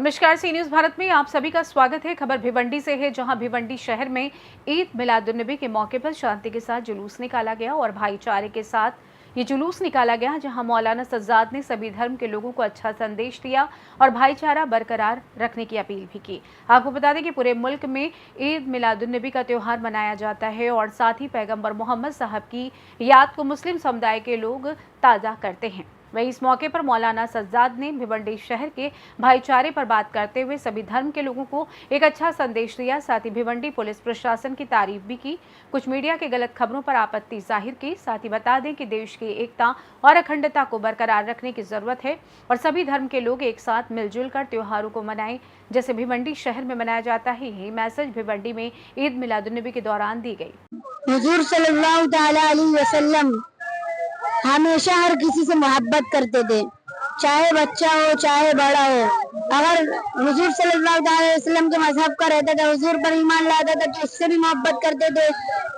नमस्कार, सी न्यूज़ भारत में आप सभी का स्वागत है। खबर भिवंडी से है, जहां भिवंडी शहर में ईद मिलादुन्नबी के मौके पर शांति के साथ जुलूस निकाला गया और भाईचारे के साथ ये जुलूस निकाला गया, जहां मौलाना सज्जाद ने सभी धर्म के लोगों को अच्छा संदेश दिया और भाईचारा बरकरार रखने की अपील भी की। आपको बता दें कि पूरे मुल्क में ईद मिलादुन्नबी का त्यौहार मनाया जाता है और साथ ही पैगंबर मोहम्मद साहब की याद को मुस्लिम समुदाय के लोग ताज़ा करते हैं। वहीं इस मौके पर मौलाना सज्जाद ने भिवंडी शहर के भाईचारे पर बात करते हुए सभी धर्म के लोगों को एक अच्छा संदेश दिया। साथ ही भिवंडी पुलिस प्रशासन की तारीफ भी की। कुछ मीडिया के गलत खबरों पर आपत्ति जाहिर की। साथ ही बता दें कि देश की एकता और अखंडता को बरकरार रखने की जरूरत है और सभी धर्म के लोग एक साथ मिलजुल कर त्योहारों को मनाएं, जैसे भिवंडी शहर में मनाया जाता है। यही मैसेज भिवंडी में ईद मिलादुन्नबी के दौरान दी गई। हुजूर सल्लल्लाहु तआला अलैहि वसल्लम हमेशा हर किसी से मोहब्बत करते थे, चाहे बच्चा हो चाहे बड़ा हो। अगर हुजूर सल्लल्लाहु अलैहि वसल्लम के मजहब का रहता था, हुजूर पर ईमान लाता था, तो उससे भी मोहब्बत करते थे।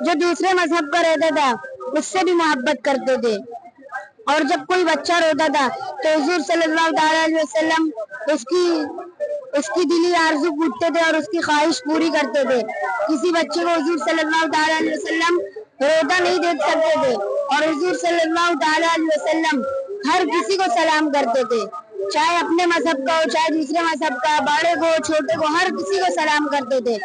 जो दूसरे मजहब का रहता था उससे भी मोहब्बत करते थे। और जब कोई बच्चा रोता था तो हुजूर सल्लल्लाहु अलैहि वसल्लम उसकी दिली आरज़ू पूछते थे और उसकी ख्वाहिश पूरी करते थे। किसी बच्चे को हुजूर सल्लल्लाहु अलैहि वसल्लम रोता नहीं देख सकते थे और हुजूर सल्लल्लाहु अलैहि वसल्लम हर किसी को सलाम करते थे, चाहे अपने मजहब का हो चाहे दूसरे मजहब का, बड़े को छोटे को, हर किसी को सलाम करते थे।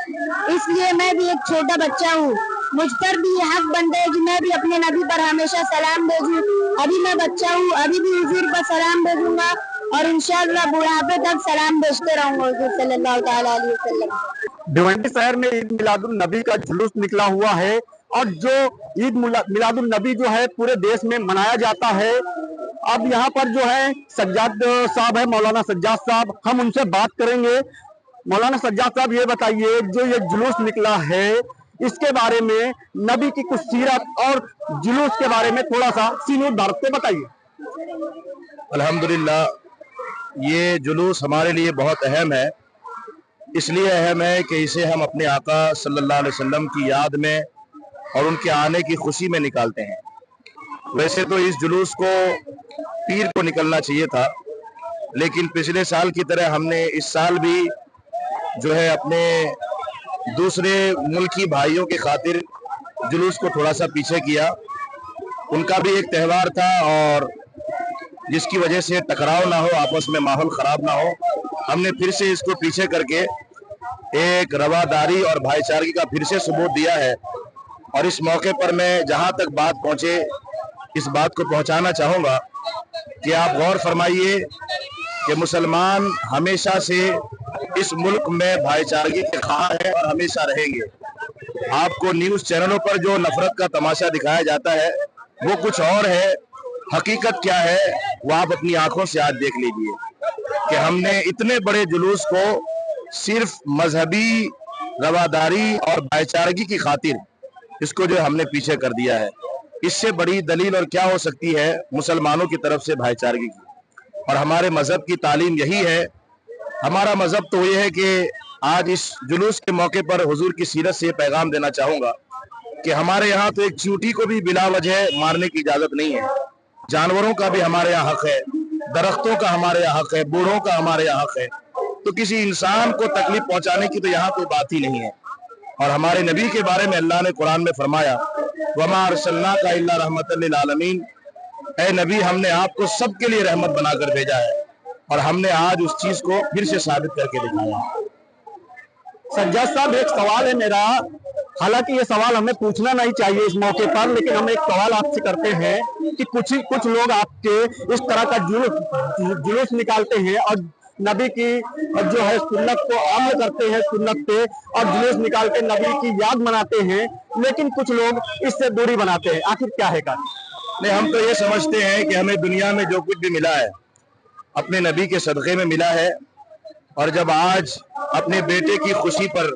इसलिए मैं भी एक छोटा बच्चा हूँ, मुझ पर भी ये हक बनता है कि मैं भी अपने नबी पर हमेशा सलाम भेजूं। अभी मैं बच्चा हूँ, अभी भी हुजूर पर सलाम भेजूंगा और इंशाअल्लाह बुढ़ापे तक सलाम भेजते रहूंगा हुजूर सल्लल्लाहु अलैहि वसल्लम। भिवंडी शहर में ईद मिलादुल नबी का जुलूस निकला हुआ है और जो ईद मिलादुल नबी जो है पूरे देश में मनाया जाता है। अब यहाँ पर जो है सज्जाद साहब है, मौलाना सज्जाद साहब, हम उनसे बात करेंगे। मौलाना सज्जाद साहब, ये बताइए, जो ये जुलूस निकला है इसके बारे में, नबी की कुछ सीरत और जुलूस के बारे में थोड़ा सा सी न्यूज़ भारत पे बताइए। अल्हम्दुलिल्लाह, ये जुलूस हमारे लिए बहुत अहम है। इसलिए अहम है कि इसे हम अपने आका सल्लल्लाहु अलैहि वसल्लम की याद में और उनके आने की खुशी में निकालते हैं। वैसे तो इस जुलूस को पीर को निकलना चाहिए था, लेकिन पिछले साल की तरह हमने इस साल भी जो है अपने दूसरे मुल्की भाइयों के खातिर जुलूस को थोड़ा सा पीछे किया। उनका भी एक त्यौहार था और जिसकी वजह से टकराव ना हो, आपस में माहौल ख़राब ना हो, हमने फिर से इसको पीछे करके एक रवादारी और भाईचारगी का फिर से सबूत दिया है। और इस मौके पर मैं जहां तक बात पहुंचे इस बात को पहुंचाना चाहूँगा कि आप गौर फरमाइए कि मुसलमान हमेशा से इस मुल्क में भाईचारगी के ख़्वाह हैं और हमेशा रहेंगे। आपको न्यूज़ चैनलों पर जो नफरत का तमाशा दिखाया जाता है वो कुछ और है, हकीकत क्या है वो आप अपनी आंखों से आज देख लीजिए कि हमने इतने बड़े जुलूस को सिर्फ मजहबी रवादारी और भाईचारगी की खातिर इसको जो हमने पीछे कर दिया है। इससे बड़ी दलील और क्या हो सकती है मुसलमानों की तरफ से भाईचारगी की। और हमारे मजहब की तालीम यही है। हमारा मजहब तो ये है कि आज इस जुलूस के मौके पर हुजूर की सीरत से पैगाम देना चाहूँगा कि हमारे यहाँ तो एक चींटी को भी बिला वजह मारने की इजाज़त नहीं है। जानवरों का भी हमारे यहाँ हक है, दरख्तों का हमारे यहाँ हक है, बूढ़ों का हमारे यहाँ हक है। तो किसी इंसान को तकलीफ पहुँचाने की तो यहाँ कोई बात ही नहीं है। और हमारे नबी के बारे में अल्लाह ने कुरान में फरमाया, वमा अरसलनाका इल्ला रहमतल लिल आलमीन, ऐ नबी हमने आपको सबके लिए रहमत बनाकर भेजा है। और हमने आज उस चीज को फिर से साबित करके दिखाया। सज्जाद साहब, एक सवाल है मेरा, हालांकि ये सवाल हमें पूछना नहीं चाहिए इस मौके पर, लेकिन हम एक सवाल आपसे करते हैं कि कुछ लोग आपके इस तरह का जुलूस निकालते हैं और नबी की जो है सुन्नत को अमल करते हैं, सुन्नत पे, और जुलूस निकाल के नबी की याद मनाते हैं, लेकिन कुछ लोग इससे दूरी बनाते हैं। आखिर क्या है कारण? नहीं, हम तो ये समझते हैं कि हमें दुनिया में जो कुछ भी मिला है अपने नबी के सदक़े में मिला है। और जब आज अपने बेटे की खुशी पर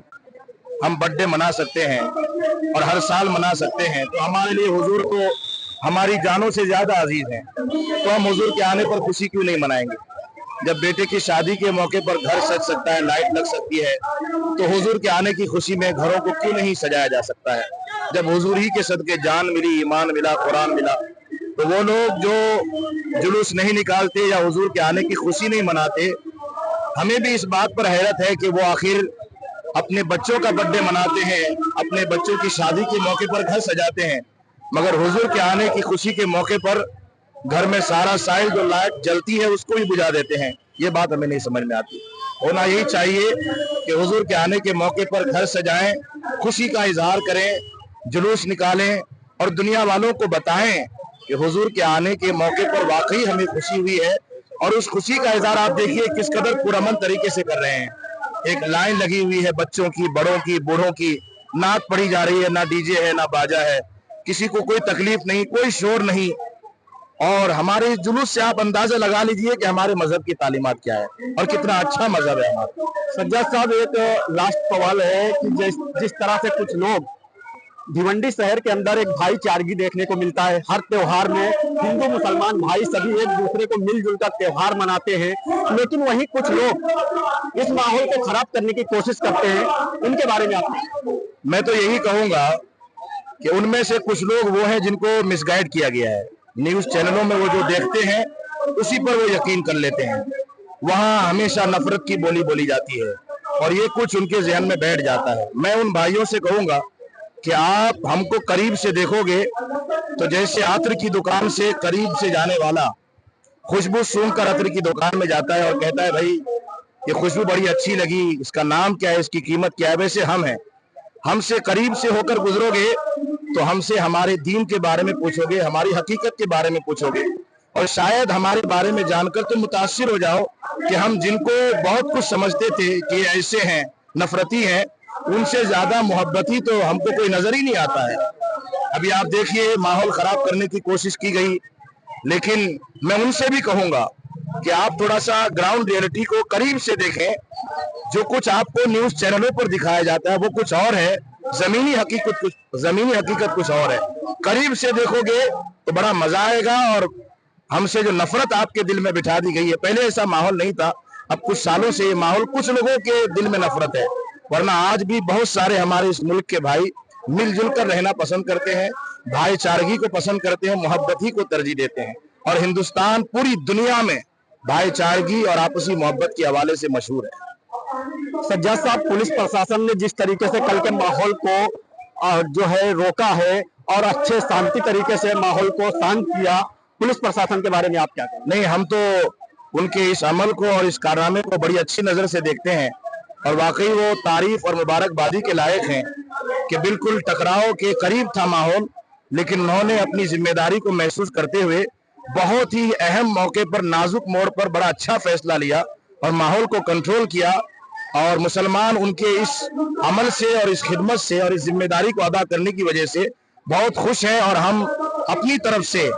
हम बर्थडे मना सकते हैं और हर साल मना सकते हैं, तो हमारे लिए हुजूर तो हमारी जानों से ज्यादा अजीज हैं। तो हम हुजूर के आने पर खुशी क्यों नहीं मनाएंगे? जब बेटे की शादी के मौके पर घर सज सकता है, लाइट लग सकती है, तो हुजूर के आने की खुशी में घरों को क्यों नहीं सजाया जा सकता है? जब हुजूर ही के सदके जान मिली, ईमान मिला, कुरान मिला, तो वो लोग जो जुलूस नहीं निकालते या हुजूर के आने की खुशी नहीं मनाते, हमें भी इस बात पर हैरत है कि वो आखिर अपने बच्चों का बर्थडे मनाते हैं, अपने बच्चों की शादी के मौके पर घर सजाते हैं, मगर हुजूर के आने की खुशी के मौके पर घर में सारा साइड जो लाइट जलती है उसको भी बुझा देते हैं। ये बात हमें नहीं समझ में आती। होना यही चाहिए कि हुजूर के आने के मौके पर घर सजाएं, खुशी का इजहार करें, जुलूस निकालें और दुनिया वालों को बताएं कि हुजूर के आने के मौके पर वाकई हमें खुशी हुई है। और उस खुशी का इजहार आप देखिए किस कदर पुरअमन तरीके से कर रहे हैं। एक लाइन लगी हुई है बच्चों की, बड़ों की, बूढ़ों की, नात पढ़ी जा रही है, ना डीजे है ना बाजा है, किसी को कोई तकलीफ नहीं, कोई शोर नहीं। और हमारे इस जुलूस से आप अंदाजा लगा लीजिए कि हमारे मजहब की तालीमात क्या है और कितना अच्छा मजहब है हमारा। सज्जाद साहब, एक लास्ट सवाल है कि जिस तरह से कुछ लोग भिवंडी शहर के अंदर एक भाईचारगी देखने को मिलता है, हर त्योहार में हिंदू मुसलमान भाई सभी एक दूसरे को मिलजुल कर त्योहार मनाते हैं, लेकिन वहीं कुछ लोग इस माहौल को खराब करने की कोशिश करते हैं, उनके बारे में आप? मैं तो यही कहूंगा कि उनमें से कुछ लोग वो हैं जिनको मिसगाइड किया गया है। न्यूज चैनलों में वो जो देखते हैं उसी पर वो यकीन कर लेते हैं। वहां हमेशा नफरत की बोली बोली जाती है और ये कुछ उनके जहन में बैठ जाता है। मैं उन भाइयों से कहूंगा कि आप हमको करीब से देखोगे तो जैसे अत्र की दुकान से करीब से जाने वाला खुशबू सूंघकर अत्र की दुकान में जाता है और कहता है भाई ये खुशबू बड़ी अच्छी लगी, इसका नाम क्या है, इसकी कीमत क्या है, वैसे हम हैं। हमसे करीब से होकर गुजरोगे तो हमसे हमारे दीन के बारे में पूछोगे, हमारी हकीकत के बारे में पूछोगे और शायद हमारे बारे में जानकर तुम मुतासिर हो जाओ कि हम जिनको बहुत कुछ समझते थे कि ऐसे हैं, नफरती हैं, उनसे ज्यादा मोहब्बती तो हमको कोई नजर ही नहीं आता है। अभी आप देखिए माहौल खराब करने की कोशिश की गई, लेकिन मैं उनसे भी कहूंगा कि आप थोड़ा सा ग्राउंड रियलिटी को करीब से देखें। जो कुछ आपको न्यूज चैनलों पर दिखाया जाता है वो कुछ और है, जमीनी हकीकत कुछ और है। करीब से देखोगे तो बड़ा मजा आएगा और हमसे जो नफरत आपके दिल में बिठा दी गई है, पहले ऐसा माहौल नहीं था, अब कुछ सालों से ये माहौल कुछ लोगों के दिल में नफरत है, वरना आज भी बहुत सारे हमारे इस मुल्क के भाई मिलजुल कर रहना पसंद करते हैं, भाईचारगी को पसंद करते हैं, मोहब्बती को तरजीह देते हैं। और हिंदुस्तान पूरी दुनिया में भाईचारगी और आपसी मोहब्बत के हवाले से मशहूर है। सज्जाद साहब, पुलिस प्रशासन ने जिस तरीके से कल के माहौल को जो है रोका है और अच्छे शांति तरीके से माहौल को शांत किया, पुलिस प्रशासन के बारे में आप क्या कहेंगे? नहीं, हम तो उनके इस अमल को और इस कारनामे को बड़ी अच्छी नजर से देखते हैं और वाकई वो तारीफ और मुबारकबादी के लायक हैं कि बिल्कुल टकराव के करीब था माहौल, लेकिन उन्होंने अपनी जिम्मेदारी को महसूस करते हुए बहुत ही अहम मौके पर, नाजुक मोड़ पर बड़ा अच्छा फैसला लिया और माहौल को कंट्रोल किया। और मुसलमान उनके इस अमल से और इस खिदमत से और इस जिम्मेदारी को अदा करने की वजह से बहुत खुश हैं। और हम अपनी तरफ से,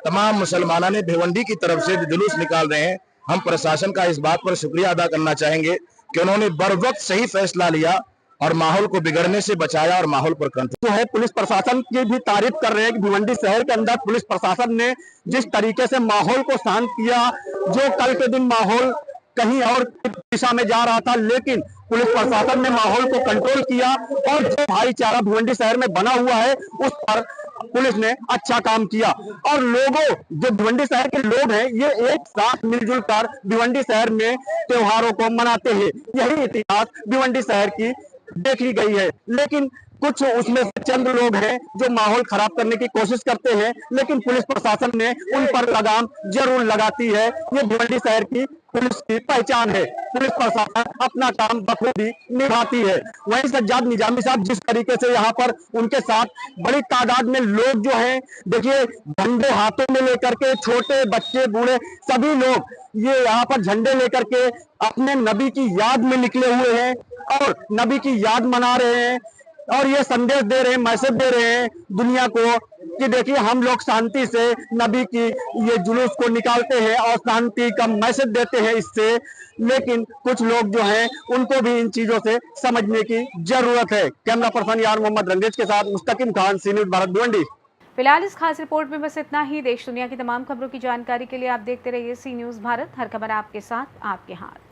तमाम मुसलमानों ने भिवंडी की तरफ से जुलूस निकाल रहे हैं, हम प्रशासन का इस बात पर शुक्रिया अदा करना चाहेंगे कि उन्होंने बर वक्त सही फैसला लिया और माहौल को बिगड़ने से बचाया और माहौल पर कंट्रोल जो है। पुलिस प्रशासन की भी तारीफ कर रहे हैं कि भिवंडी शहर के अंदर पुलिस प्रशासन ने जिस तरीके से माहौल को शांत किया, जो कल के दिन माहौल कहीं और दिशा में जा रहा था, लेकिन पुलिस प्रशासन ने माहौल को कंट्रोल किया और जो भाईचारा भिवंडी शहर में बना हुआ है उस पर पुलिस ने अच्छा काम किया। और लोगों, जो भिवंडी शहर के लोग हैं, ये एक साथ मिलजुल कर भिवंडी शहर में त्योहारों को मनाते हैं। यही इतिहास भिवंडी शहर की देखी गई है। लेकिन कुछ उसमें से चंद लोग हैं जो माहौल खराब करने की कोशिश करते हैं, लेकिन पुलिस प्रशासन ने उन पर लगाम जरूर लगाती है। ये भिवंडी शहर की पुलिस की पहचान है। पुलिस प्रशासन अपना काम बखूबी निभाती है। वहीं सज्जाद निजामी साहब, जिस तरीके से यहाँ पर उनके साथ बड़ी तादाद में लोग जो हैं, देखिए झंडे हाथों में लेकर के, छोटे बच्चे बूढ़े सभी लोग ये यहाँ पर झंडे लेकर के अपने नबी की याद में निकले हुए हैं और नबी की याद मना रहे हैं और ये संदेश दे रहे हैं, मैसेज दे रहे हैं दुनिया को कि देखिए हम लोग शांति से नबी की ये जुलूस को निकालते हैं और शांति का मैसेज देते हैं इससे। लेकिन कुछ लोग जो हैं उनको भी इन चीजों से समझने की जरूरत है। कैमरा पर्सन यार मोहम्मद रंगेज के साथ मुस्तकिम खान, सी न्यूज़ भारत, भिवंडी। फिलहाल इस खास रिपोर्ट में बस इतना ही। देश दुनिया की तमाम खबरों की जानकारी के लिए आप देखते रहिए सी न्यूज़ भारत। हर खबर आपके साथ, आपके हाथ।